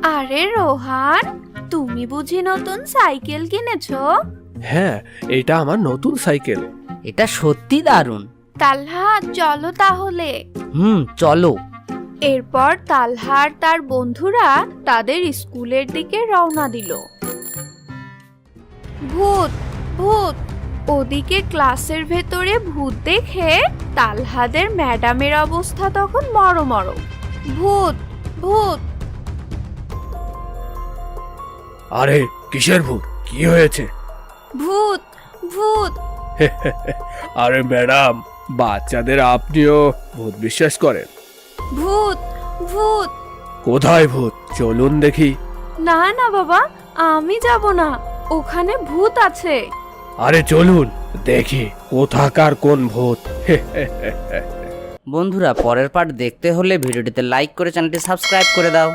আরে রোহান, তুমি বুঝি নতুন সাইকেল কিনেছো? হ্যাঁ, এটা আমার নতুন সাইকেল। এটা সত্যি দারুণ। তালহা চলো তাহলে। চলো। এরপর তালহা আর তার বন্ধুরা তাদের স্কুলের দিকে রওনা দিল। ভূত ভূত, ওদিকে ক্লাসের ভেতরে ভূত দেখে তালহাদের ম্যাডামের অবস্থা তখন মরমর। ভূত ভূত। আরে কিসের ভূত? কি হয়েছে? ভূত ভূত। আরে ম্যাডাম, বাচ্চাদের আপনিও ভূত বিশ্বাস করেন? ভূত ভূত। কোথায় ভূত? চলুন দেখি। না না বাবা, আমি যাব না, ওখানে ভূত আছে। আরে চলুন দেখি কোথাকার কোন ভূত। বন্ধুরা, পরের পার্ট দেখতে হলে ভিডিওটিতে লাইক করে চ্যানেলটি সাবস্ক্রাইব করে দাও।